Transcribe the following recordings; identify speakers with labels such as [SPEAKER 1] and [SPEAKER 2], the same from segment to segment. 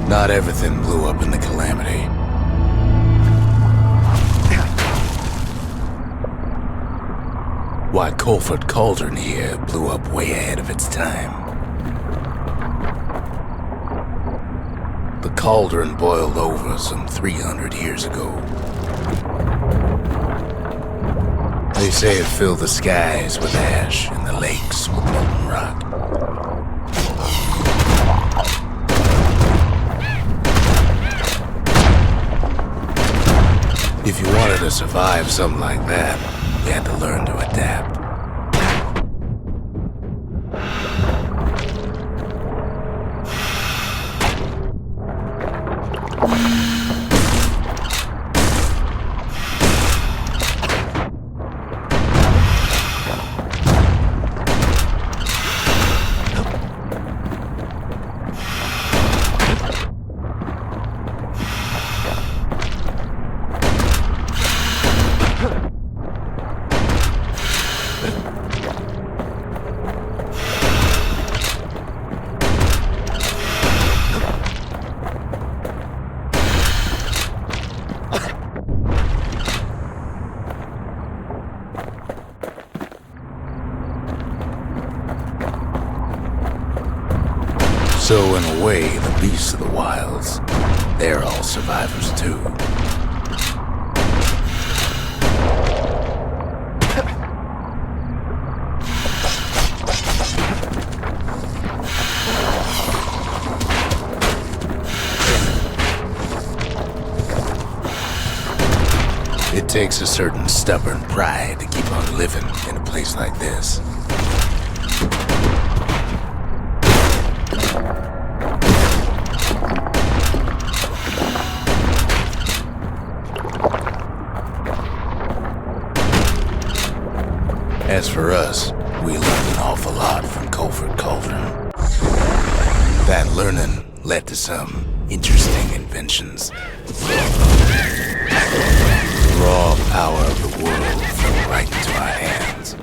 [SPEAKER 1] Not everything blew up in the calamity. Why, Colford Cauldron here blew up way ahead of its time. The cauldron boiled over some 300 years ago. They say it filled the skies with ash and the lakes with molten rock. If you wanted to survive something like that, you had to learn to adapt. So in a way, the beasts of the wilds, they're all survivors too. It takes a certain stubborn pride to keep on living in a place like this. As for us, we learned an awful lot from Colford Cauldron. That learning led to some interesting inventions. The raw power of the world fell right into our hands.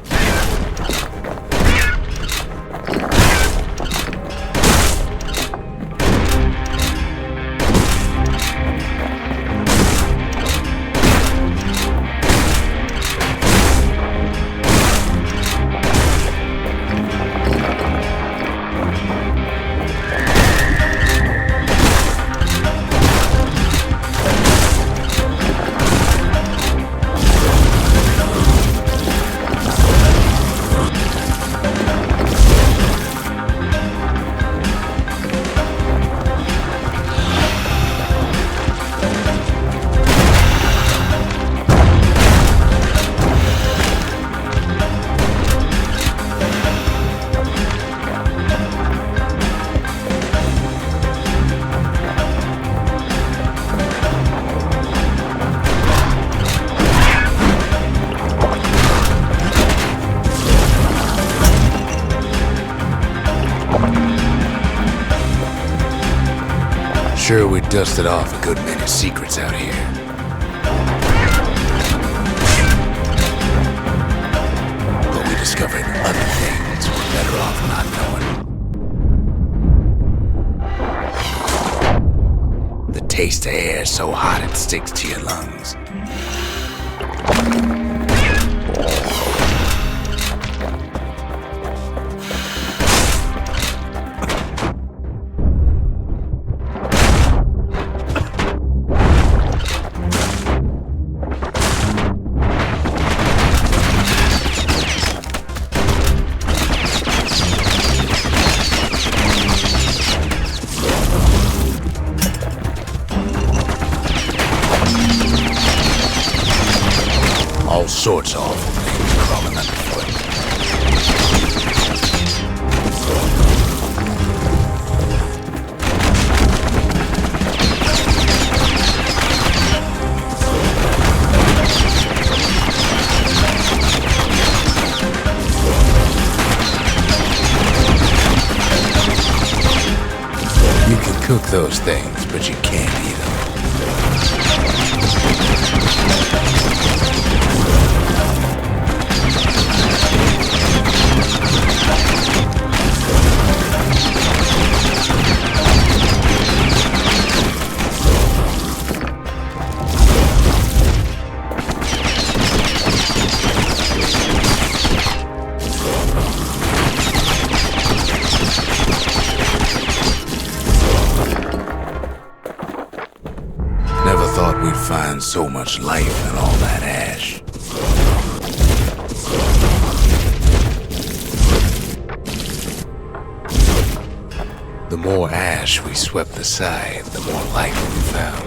[SPEAKER 1] Sure, we dusted off a good many secrets out here. But we discovered other things we're better off not knowing. The taste of air so hot it sticks to your lungs. All sorts of awful things crawling underfoot. You can cook those things, but you can't eat them. so much life in all that ash. The more ash we swept aside, the more life we found.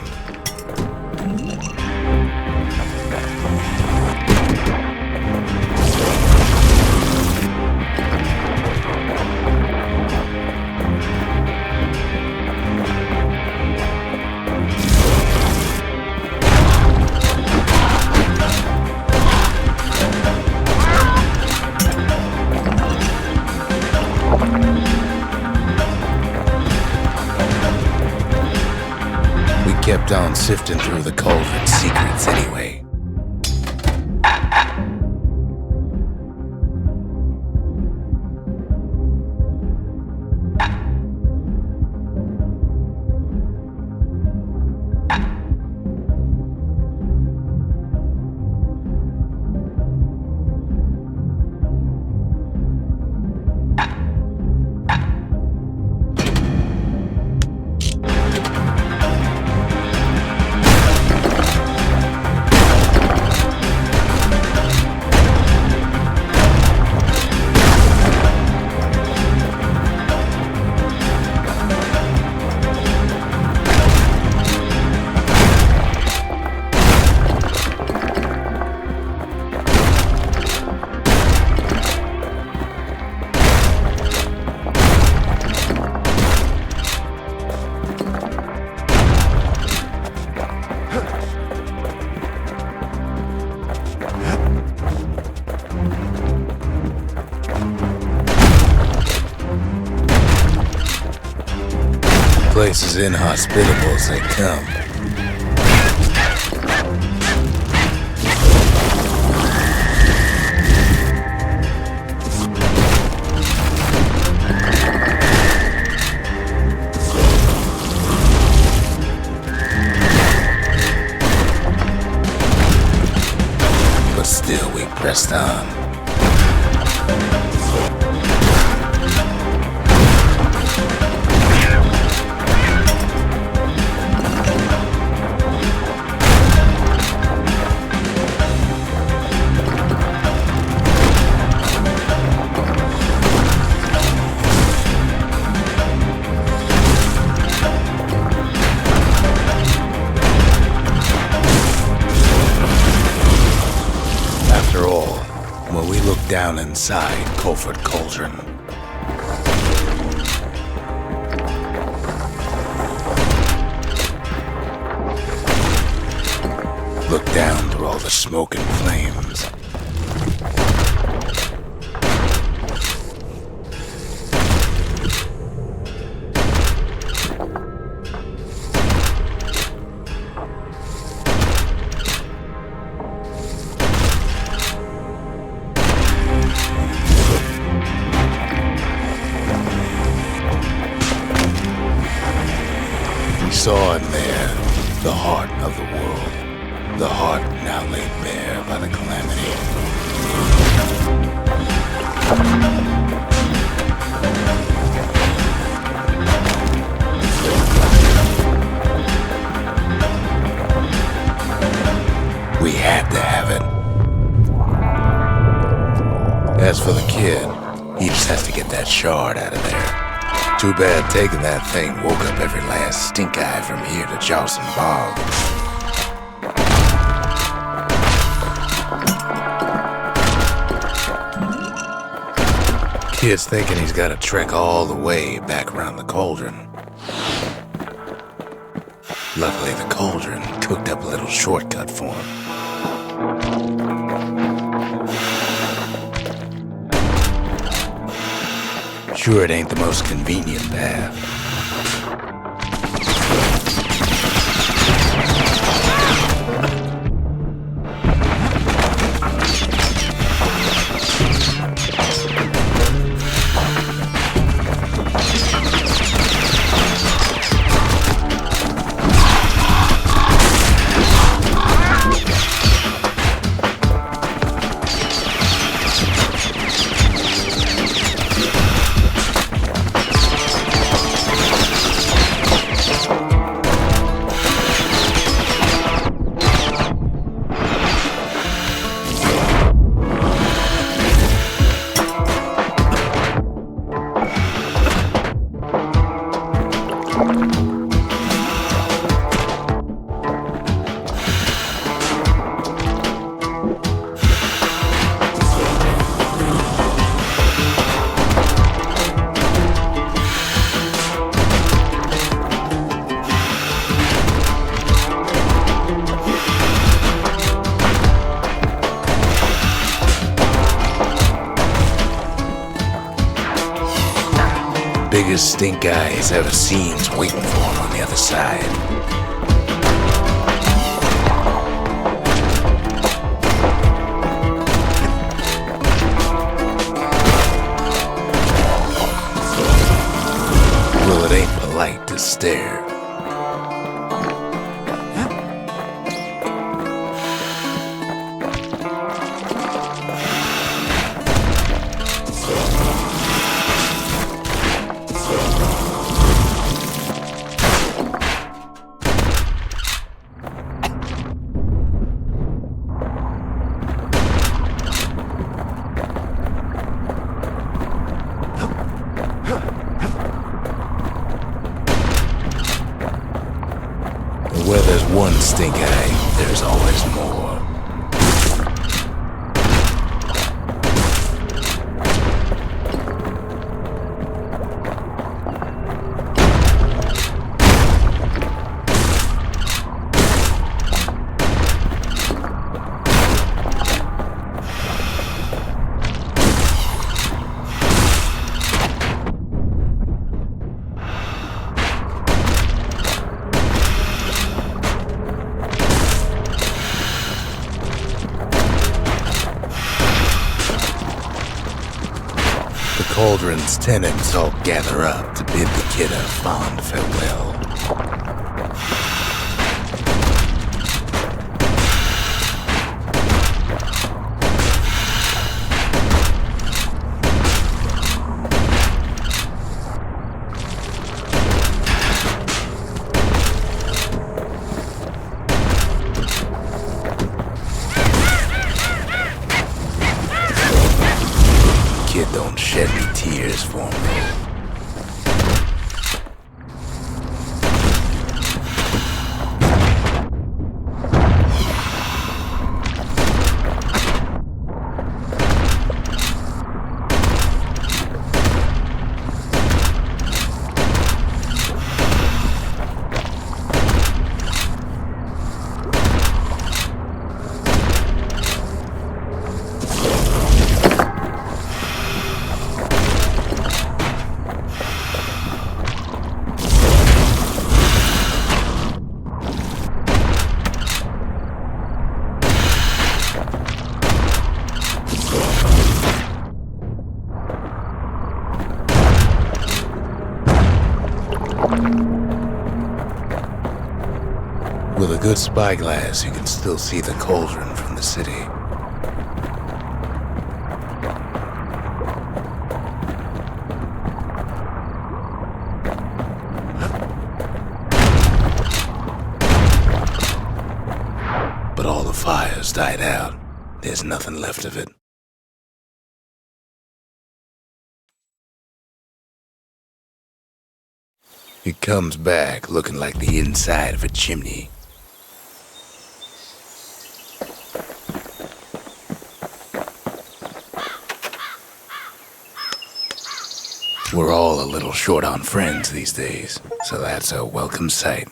[SPEAKER 1] Kept on sifting through the cauldron's secrets anyway. Place as inhospitable as they come. But still we pressed on. When we looked down inside Culford Cauldron, looked down through all the smoke and flames, saw in there the heart of the world, the heart now laid bare by the calamity. We had to have it. As for the kid, he just has to get that shard out of there. Too bad taking that thing woke up every last stink eye from here to Jawson Bog. Kid's thinking he's got to trek all the way back around the cauldron. Luckily, the cauldron cooked up a little shortcut for him. Sure, it ain't the most convenient path. Biggest stink eye he's ever seen's waiting for him on the other side. Well, it ain't polite to stare. Where there's one stink eye, there's always more. The cauldron's tenants all gather up to bid the kid a fond farewell. Kid don't shed any tears for me. With a good spyglass, you can still see the cauldron from the city. But all the fires died out. There's nothing left of it. It comes back looking like the inside of a chimney. We're all a little short on friends these days, so that's a welcome sight.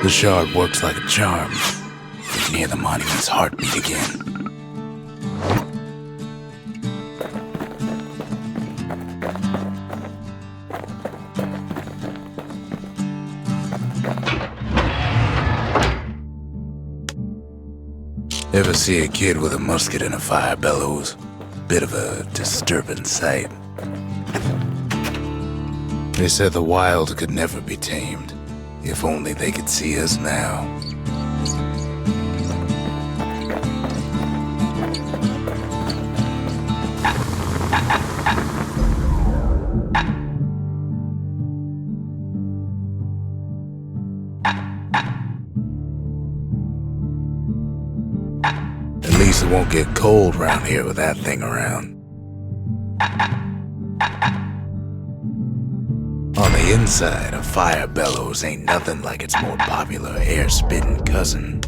[SPEAKER 1] The shard works like a charm. You can hear the monument's heartbeat again. Ever see a kid with a musket and a fire bellows? Bit of a disturbing sight. They said the wild could never be tamed. If only they could see us now. Guess it won't get cold around here with that thing around. On the inside, a fire bellows ain't nothing like its more popular air-spitting cousin.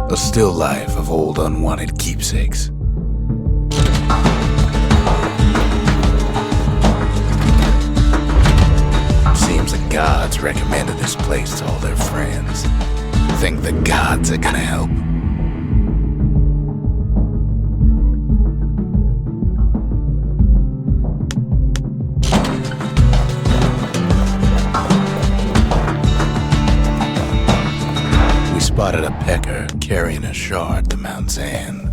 [SPEAKER 1] A still life of old unwanted keepsakes. Seems the gods recommended this place to all their friends. Think the gods are gonna help? Spotted a pecker carrying a shard to Mount Zan.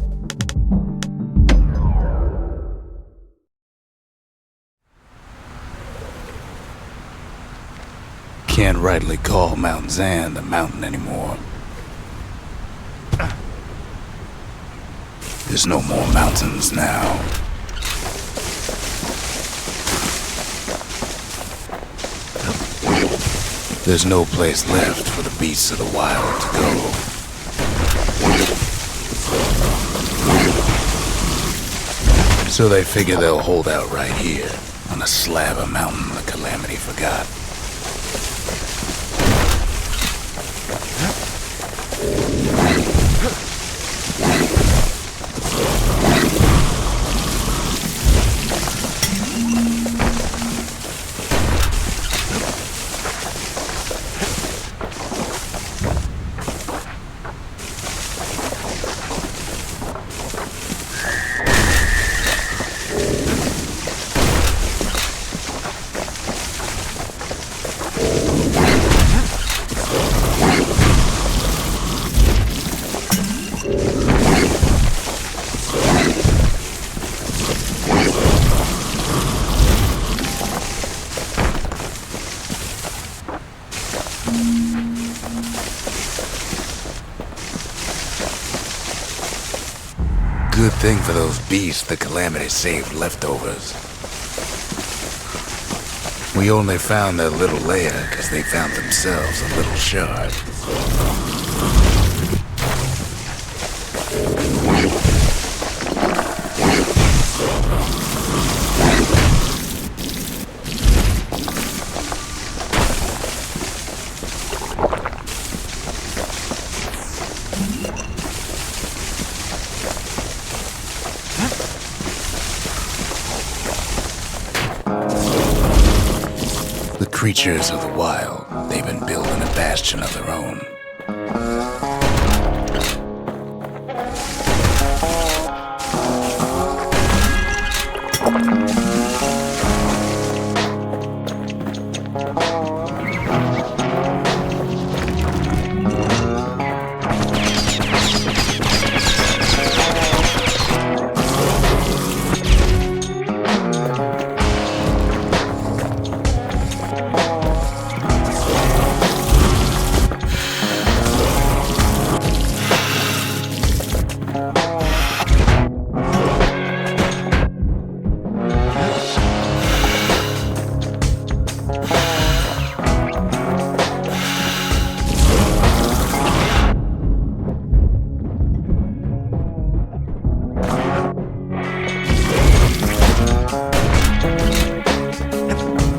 [SPEAKER 1] Can't rightly call Mount Zan the mountain anymore. There's no more mountains now. There's no place left for the beasts of the wild to go. So they figure they'll hold out right here, on a slab of mountain the Calamity forgot. Good thing for those beasts the Calamity saved leftovers. We only found their little lair because they found themselves a little shard. Creatures of the wild, they've been building a bastion of their own.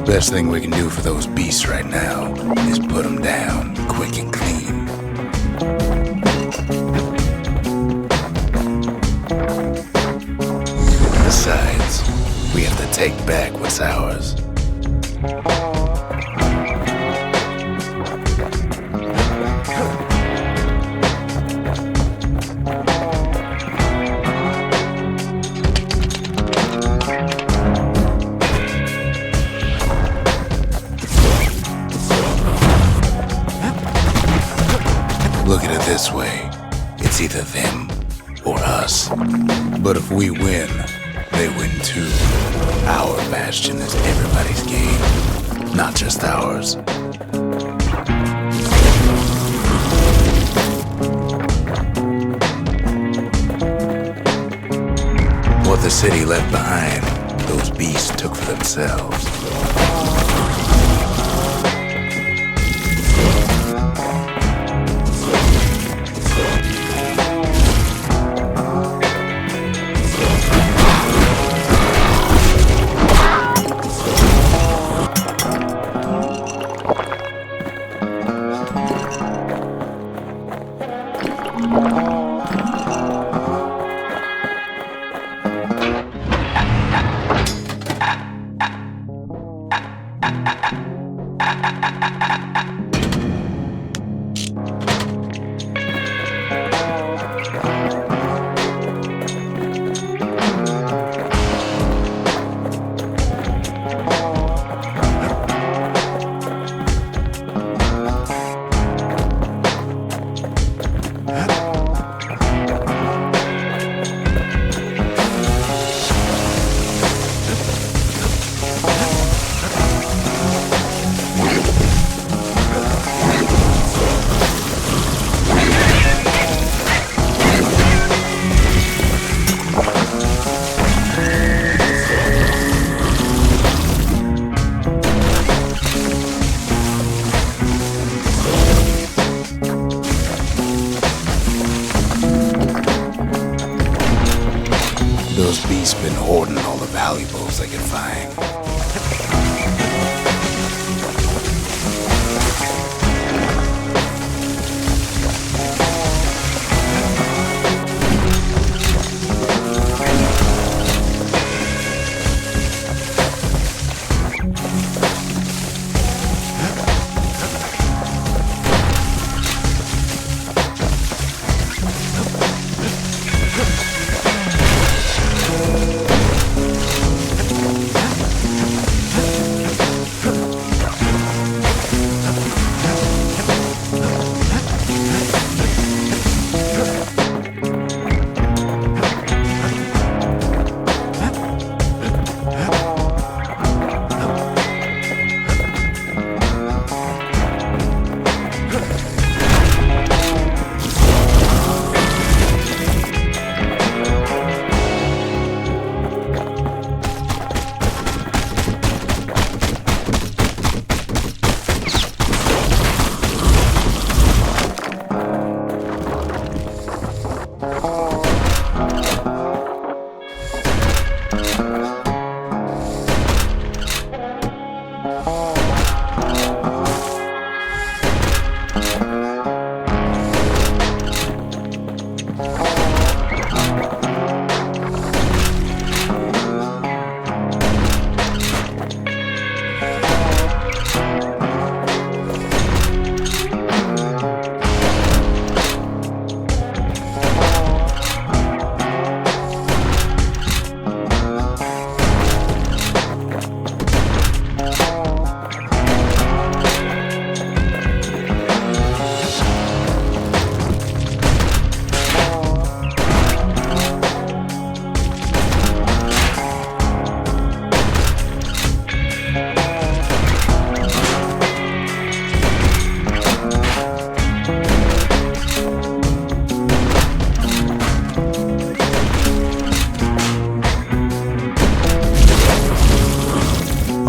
[SPEAKER 1] Best thing we can do for those beasts right now is put them down quick and clean. Besides, we have to take back what's ours. Look at it this way. It's either them or us. But if we win, they win too. Our Bastion is everybody's game, not just ours. What the city left behind, those beasts took for themselves. Those beasts been hoarding all the valuables they can find.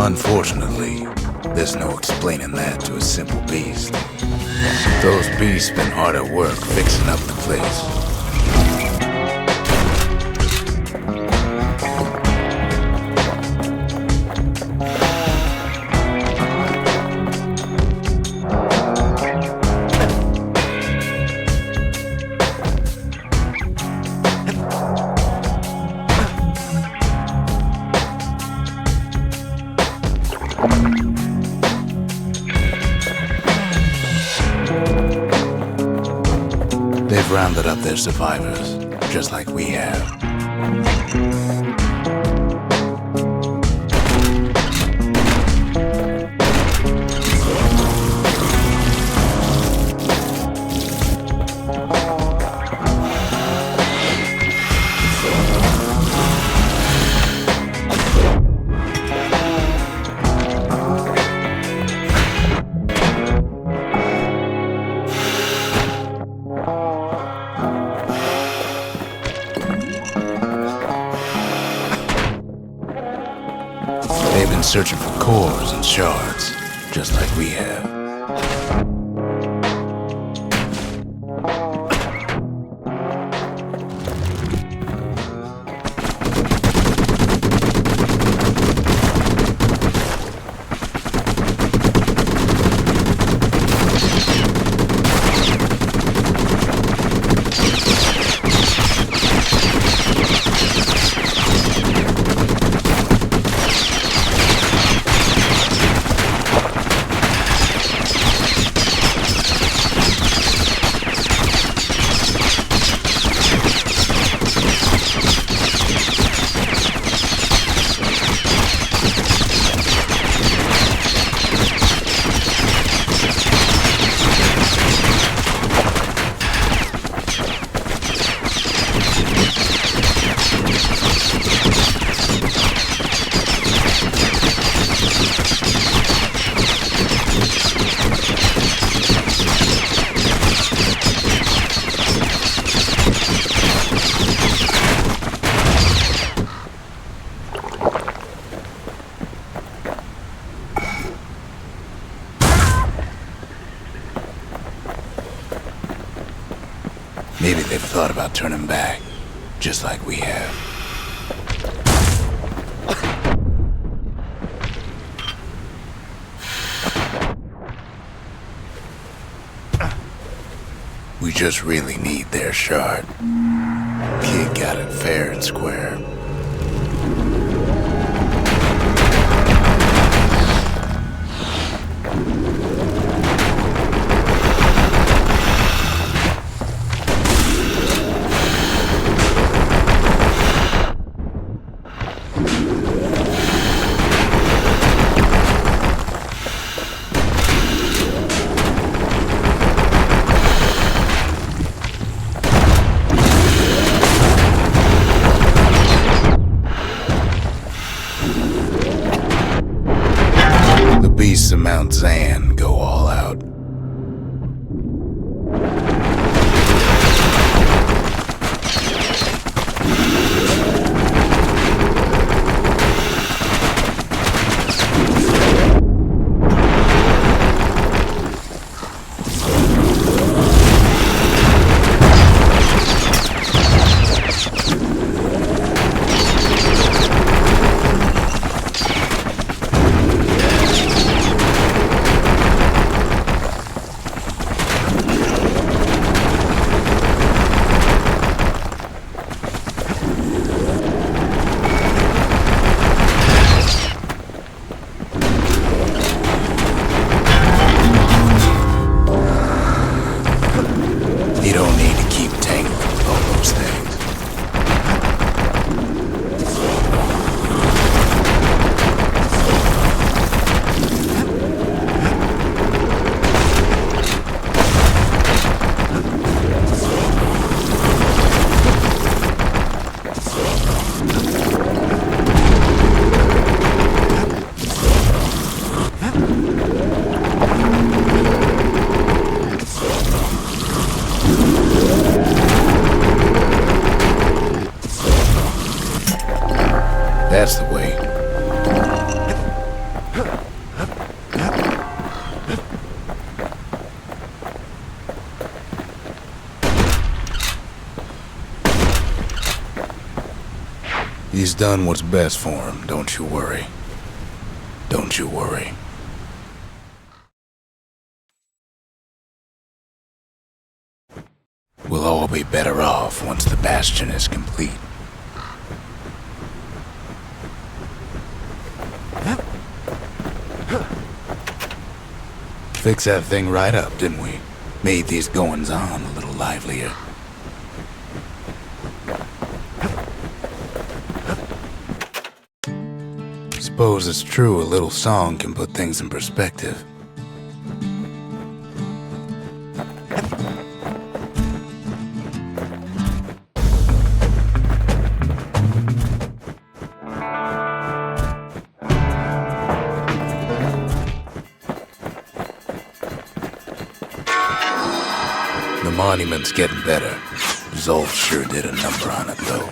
[SPEAKER 1] Unfortunately, there's no explaining that to a simple beast. Those beasts been hard at work fixing up the place. They've rounded up their survivors, just like we have. been searching for cores and shards, just like we have. Maybe they've thought about turning back, just like we have. We just really need their shard. Kid got it fair and square. Beasts of Mount Zan go all out. You don't need to keep tangling with all those things. That's the way. He's done what's best for him, don't you worry. Don't you worry. We'll all be better off once the Bastion is complete. Fixed that thing right up, didn't we? Made these goings-on a little livelier. Suppose it's true a little song can put things in perspective. The monument's getting better. Zolf sure did a number on it, though.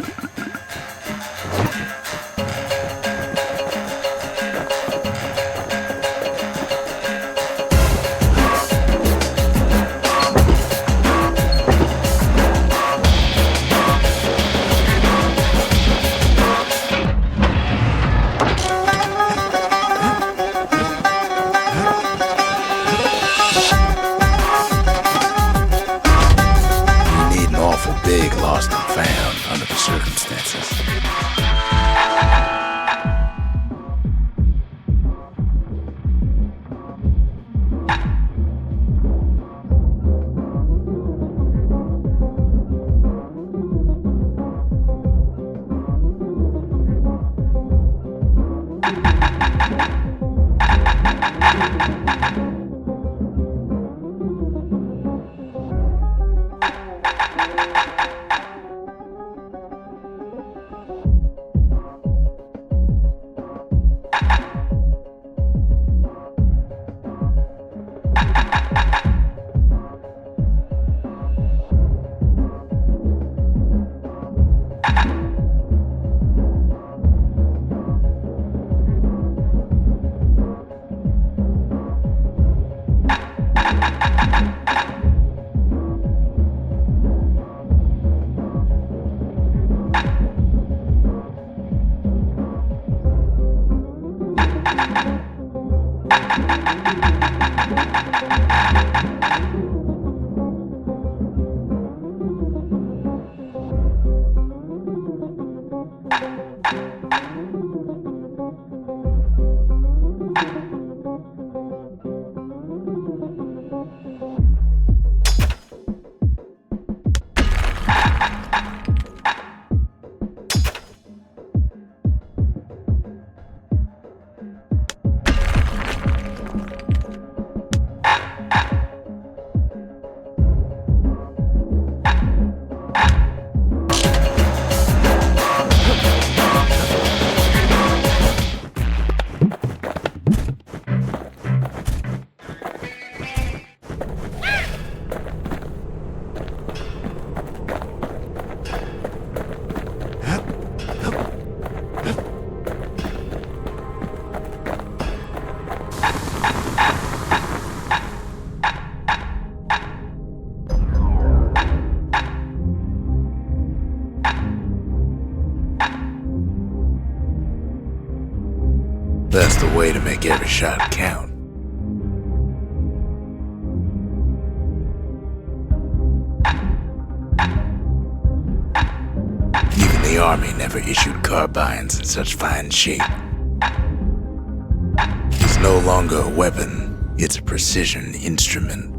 [SPEAKER 1] That's the way to make every shot count. Even the army never issued carbines in such fine shape. It's no longer a weapon, it's a precision instrument.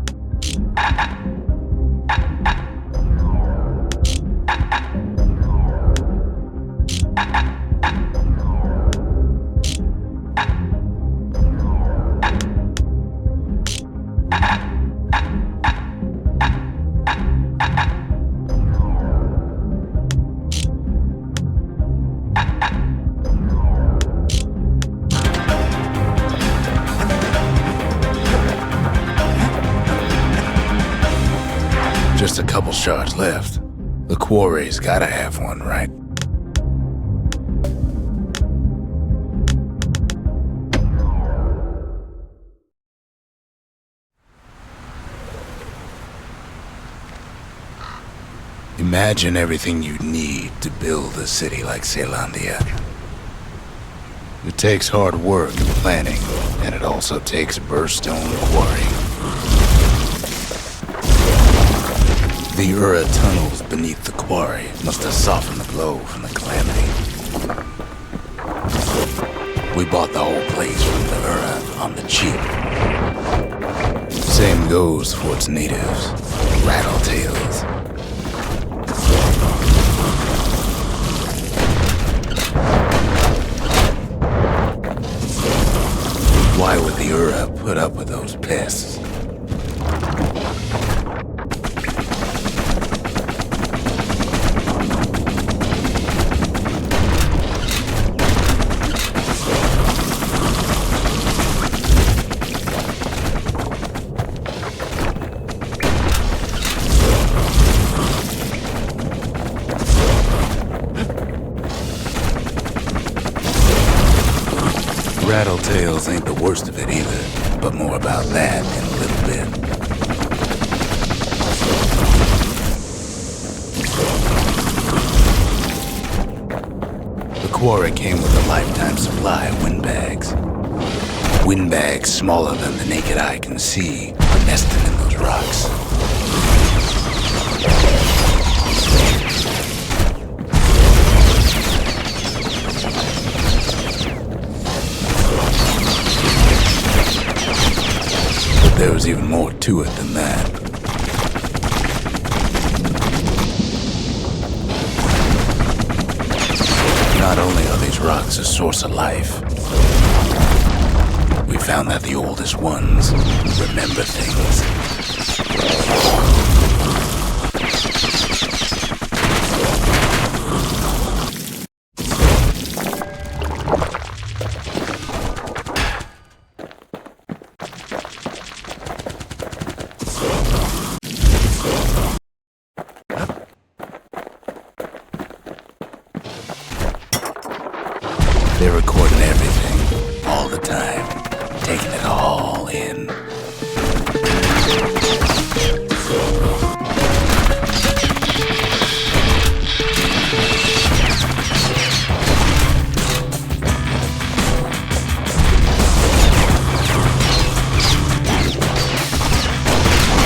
[SPEAKER 1] Just a couple shards left. The quarry's gotta have one, right? Imagine everything you'd need to build a city like Caelondia. It takes hard work and planning, and it also takes a burstone quarry. The Ura tunnels beneath the quarry must have softened the blow from the calamity. We bought the whole place from the Ura on the cheap. Same goes for its natives, Rattletails. Why would the Ura put up with those pests? Rattletails ain't the worst of it either, but more about that in a little bit. The quarry came with a lifetime supply of windbags. Windbags smaller than the naked eye can see are nesting in those rocks. There was even more to it than that. Not only are these rocks a source of life, we found that the oldest ones remember things. They're recording everything, all the time, taking it all in.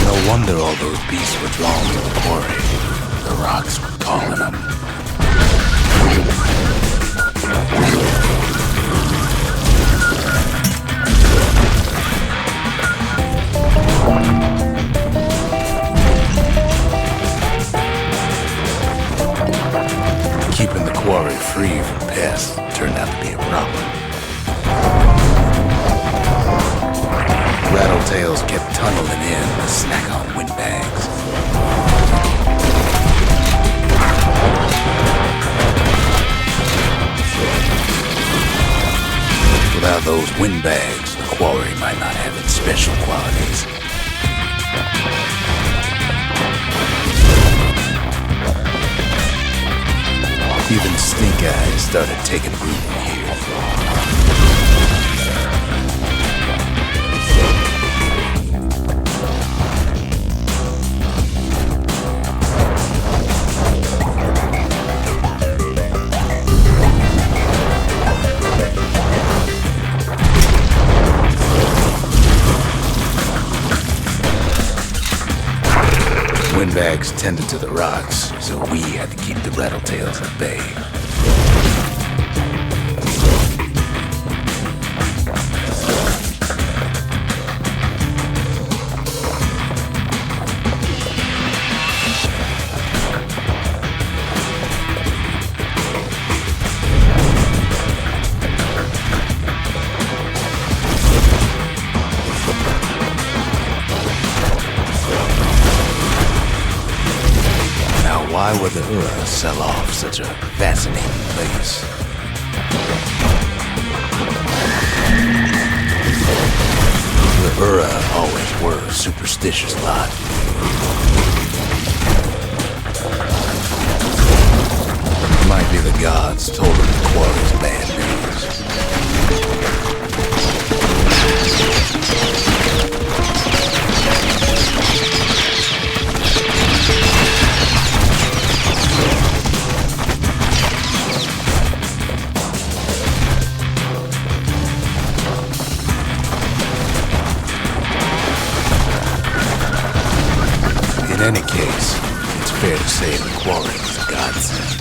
[SPEAKER 1] No wonder all those beasts were drawn to the quarry. The rocks were calling them. Keeping the quarry free from pests turned out to be a problem. Rattletails kept tunneling in to snack on windbags. Without those windbags, the quarry might not have its special qualities. Even stink eyes started taking root here. windbags tended to the rocks, so we had to keep the rattletails at bay. Why would the Ura sell off such a fascinating place? The Ura always were a superstitious lot. It might be the gods told them the quarry's bad news. In any case, it's fair to say the quarry was a godsend.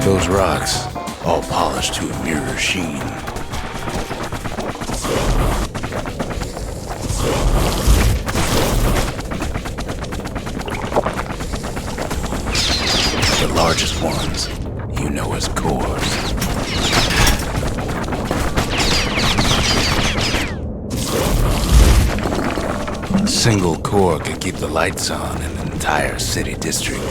[SPEAKER 1] Those rocks, all polished to a mirror sheen. The largest ones, you know as cores. A single core could keep the lights on in an entire city district.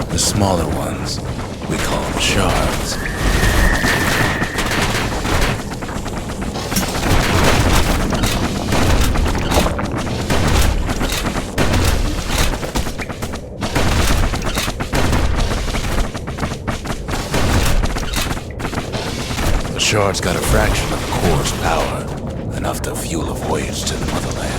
[SPEAKER 1] The smaller ones, we call them shards. The shards got a fraction of the core's power, enough to fuel a voyage to the motherland.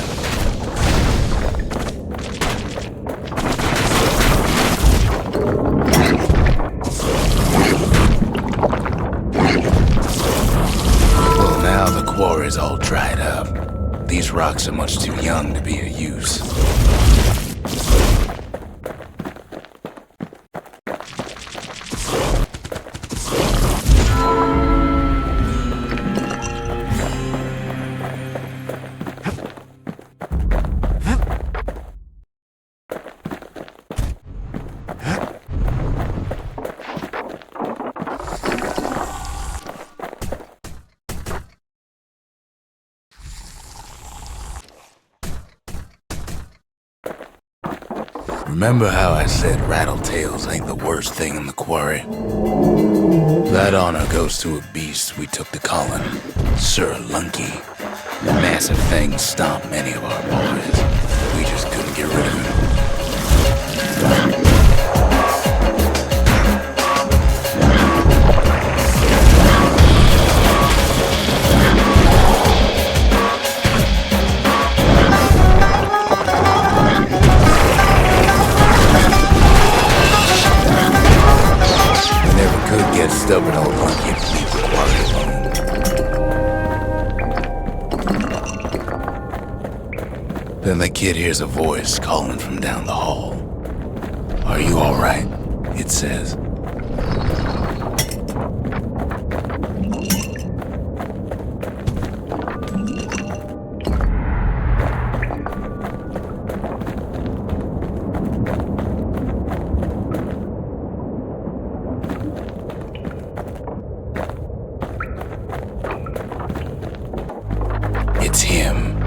[SPEAKER 1] The quarry's all dried up. These rocks are much too young to be of use. Remember how I said rattletails ain't the worst thing in the quarry? That honor goes to a beast we took to Colin, Sir Lunky. The massive thing stomped many of our boys. We just couldn't get rid of him. Stubborn old monkey to leave the quarry alone. Then the kid hears a voice calling from down the hall. "Are you all right?" it says. It's him.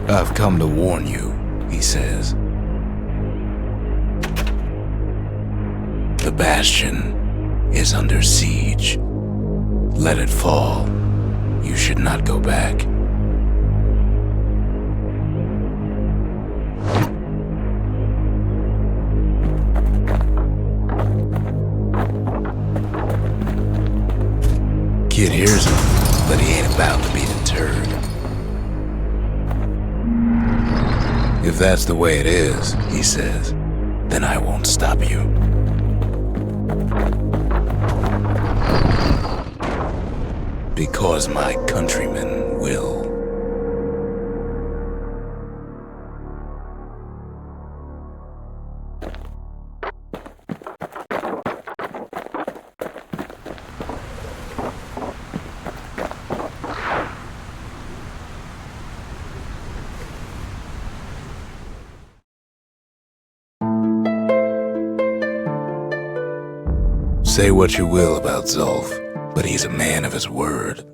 [SPEAKER 1] I've come to warn you, he says. The Bastion is under siege. Let it fall. You should not go back. Kid hears him, but he ain't about to be deterred. If that's the way it is, he says, then I won't stop you. Because my countrymen will. Say what you will about Zulf, but he's a man of his word.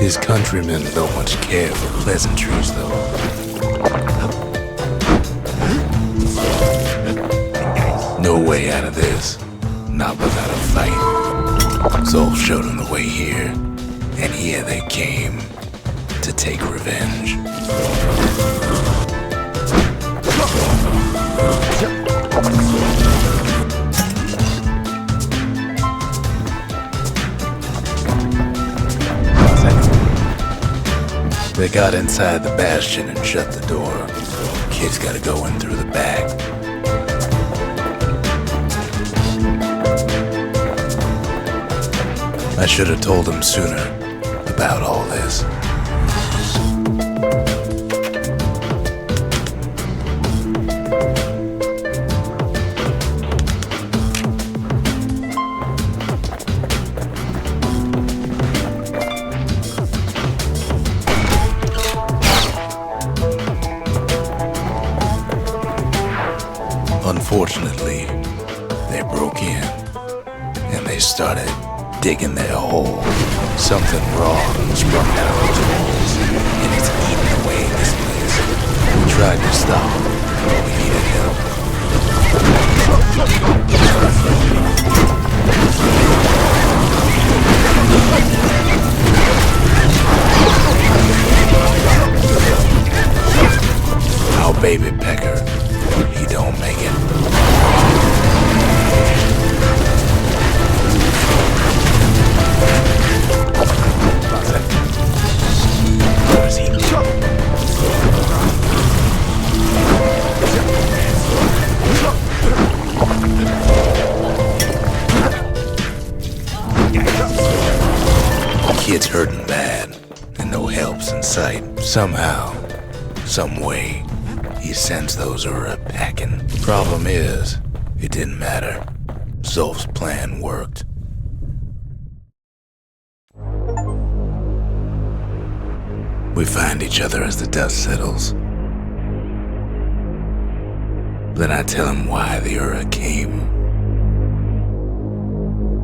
[SPEAKER 1] His countrymen don't much care for pleasantries, though. No way out of this, not without a fight. Zulf showed him the way here, and here they came to take revenge. They got inside the Bastion and shut the door. Kid's gotta go in through the back. I should have told him sooner about all this. Unfortunately, they broke in, and they started digging their hole. Something wrong sprung out of those walls, and it's eating away this place. We tried to stop it, but we needed help. Our baby pecker, he don't make it. Where is he? Kid's hurting bad, and no help's in sight. Somehow, some way, he sends those Ura packing. Problem is, it didn't matter. Zulf's plan worked. We find each other as the dust settles. Then I tell him why the Ura came.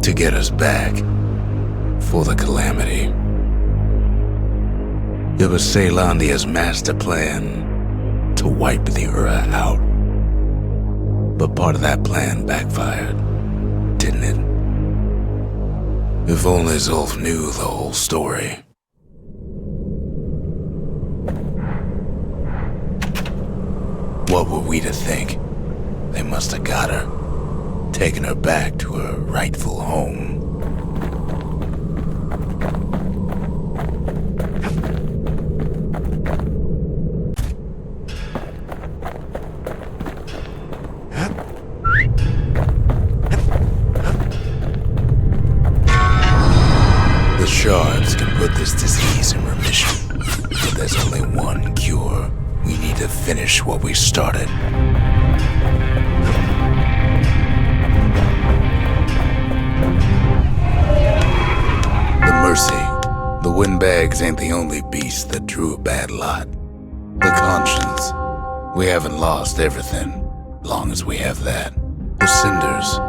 [SPEAKER 1] To get us back. For the calamity. It was Caelondia's master plan to wipe the Ura out. But part of that plan backfired, didn't it? If only Zulf knew the whole story. What were we to think? They must have got her, taken her back to her rightful home. The shards can put this disease in remission, but there's only one cure. We need to finish what we started. The Mercy. The windbags ain't the only beast that drew a bad lot. The conscience. We haven't lost everything, long as we have that. The cinders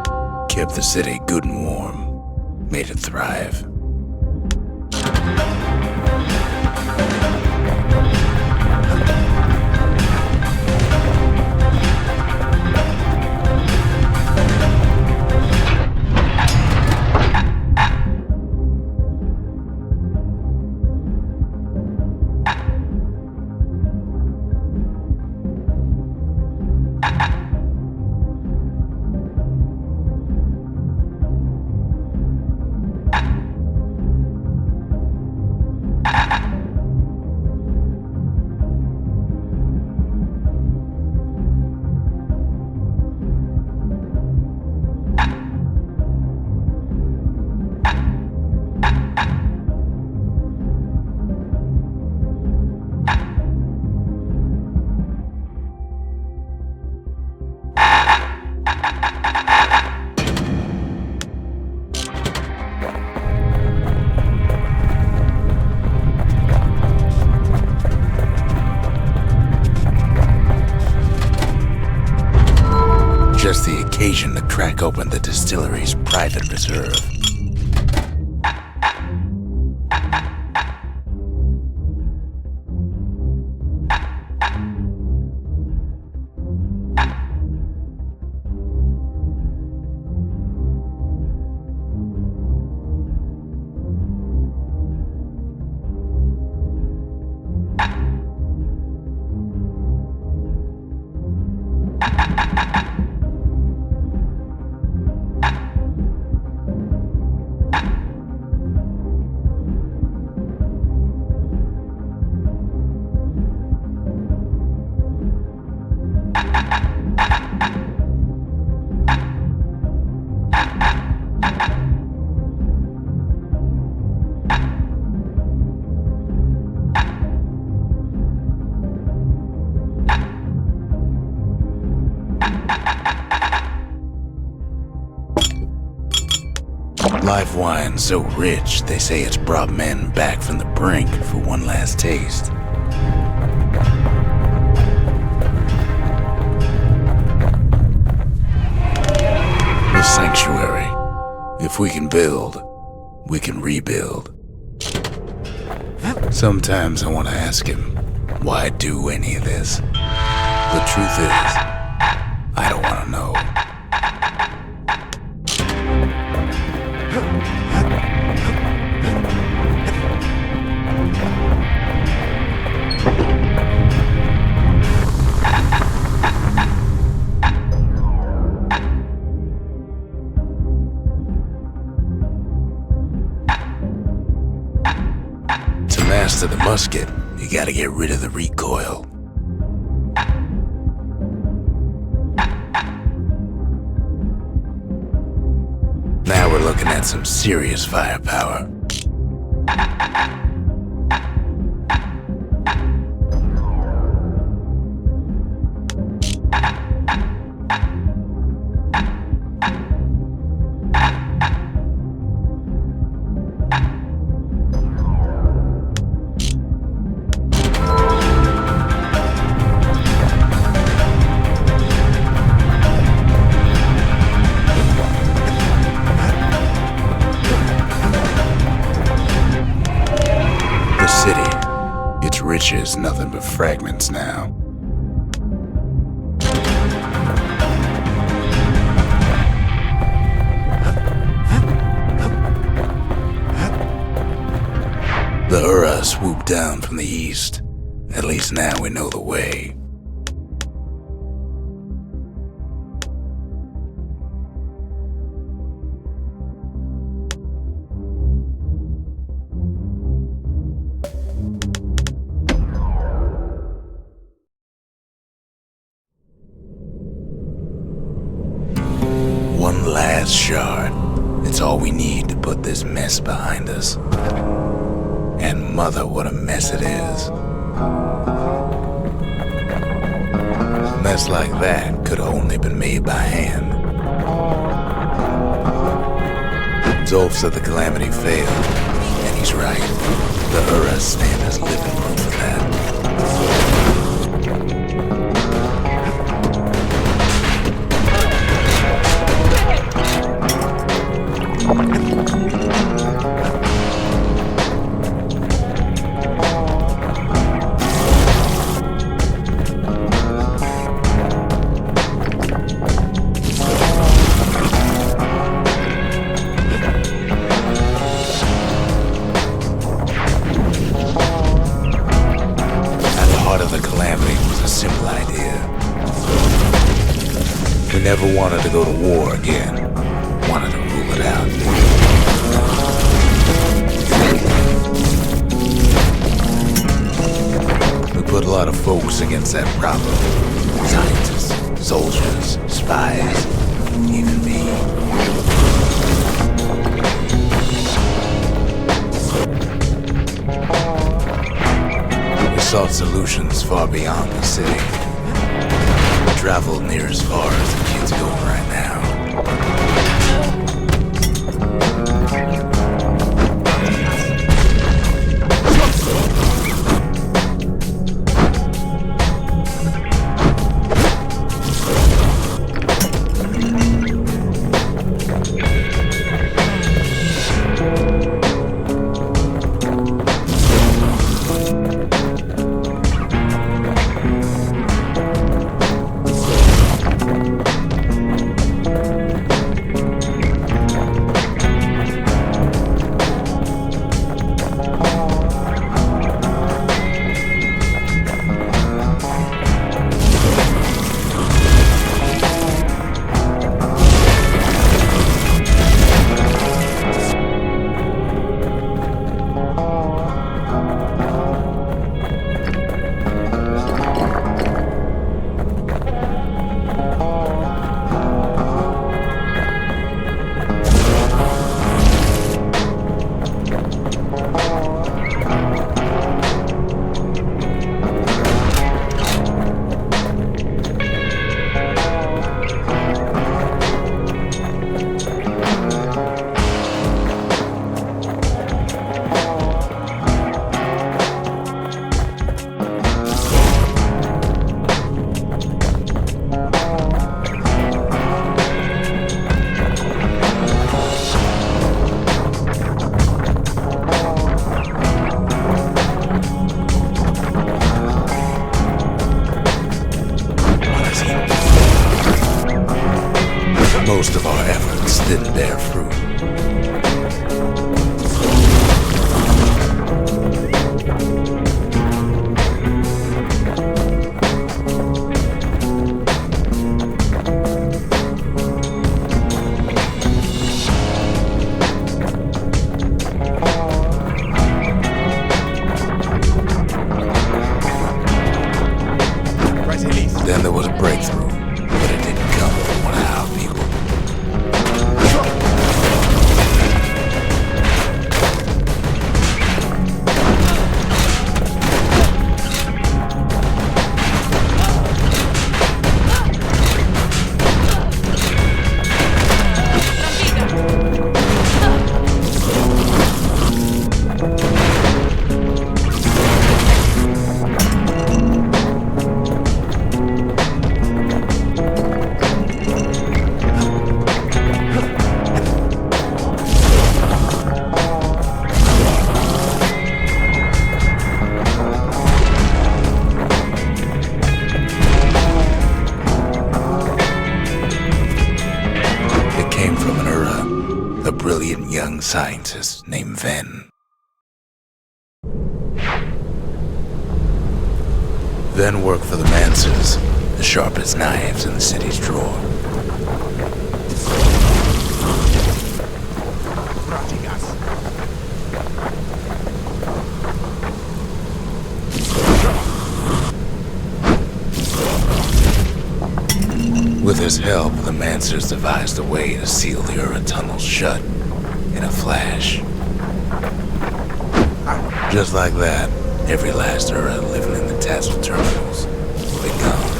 [SPEAKER 1] kept the city good and warm, made it thrive. occasion to crack open the distillery's private reserve. Live wine so rich, they say it's brought men back from the brink for one last taste. The sanctuary. If we can build, we can rebuild. Sometimes I want to ask him, why do any of this? The truth is, I don't want to know. To master the musket, you gotta get rid of the recoil. Now we're looking at some serious firepower. Its riches nothing but fragments now. The Ura swooped down from the east. At least now we know the way. One last shard. It's all we need to put this mess behind us. And mother, what a mess it is. A mess like that could have only been made by hand. Zolf said the calamity failed, and he's right. The Ura stand as living proof of that. Simple idea. We never wanted to go to war again. Wanted to rule it out. We put a lot of folks against that problem. Scientists, soldiers, spies, even me. We sought solutions far beyond the city. We traveled near as far as the kids go right now. young scientist named Ven. Ven worked for the Mancers, the sharpest knives in the city's drawer. With his help, the Mancers devised a way to seal the Ura tunnels shut in a flash. Just like that, every last Ura living in the Tassel terminals will be gone.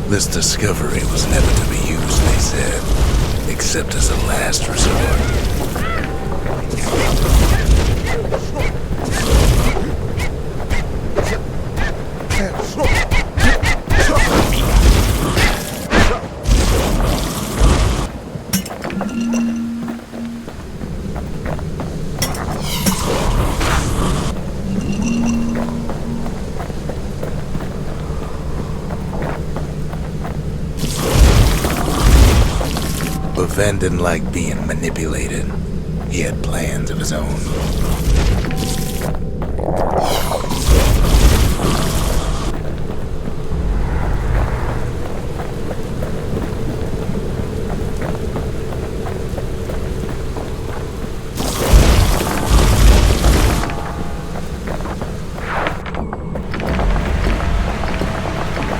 [SPEAKER 1] This discovery was never to be used, they said, except as a last resort. But Ven didn't like being manipulated. He had plans of his own.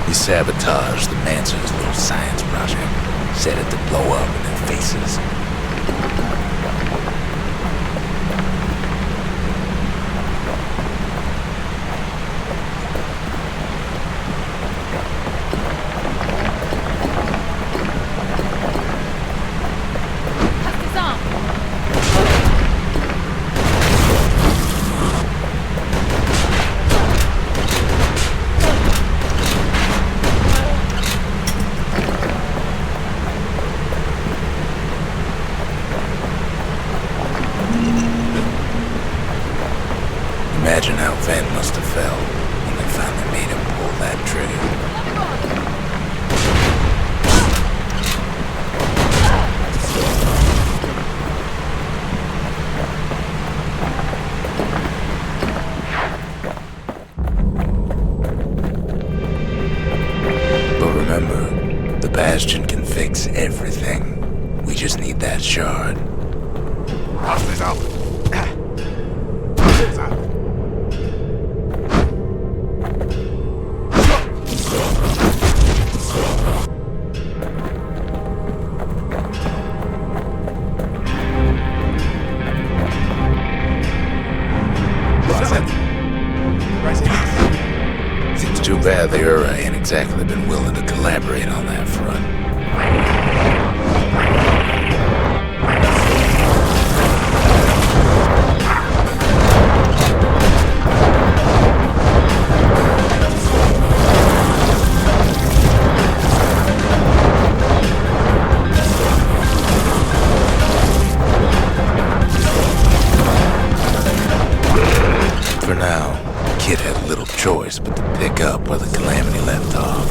[SPEAKER 1] He sabotaged the Mancer's little science project, set it to blow up in their faces. Imagine how Ven must have felt when they finally made him pull that trigger. But remember, the Bastion can fix everything. We just need that shard. It's too bad the Ura ain't exactly been willing to collaborate on that front. For now, Kid had little choice but to pick up where the Calamity left off.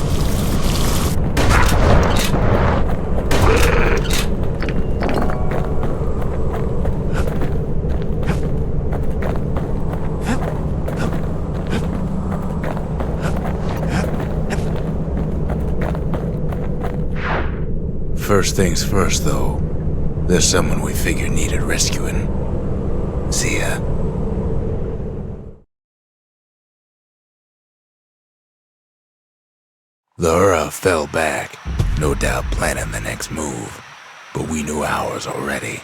[SPEAKER 1] First things first, though, there's someone we figured needed rescuing. See ya. The Ura fell back, no doubt planning the next move, but we knew ours already.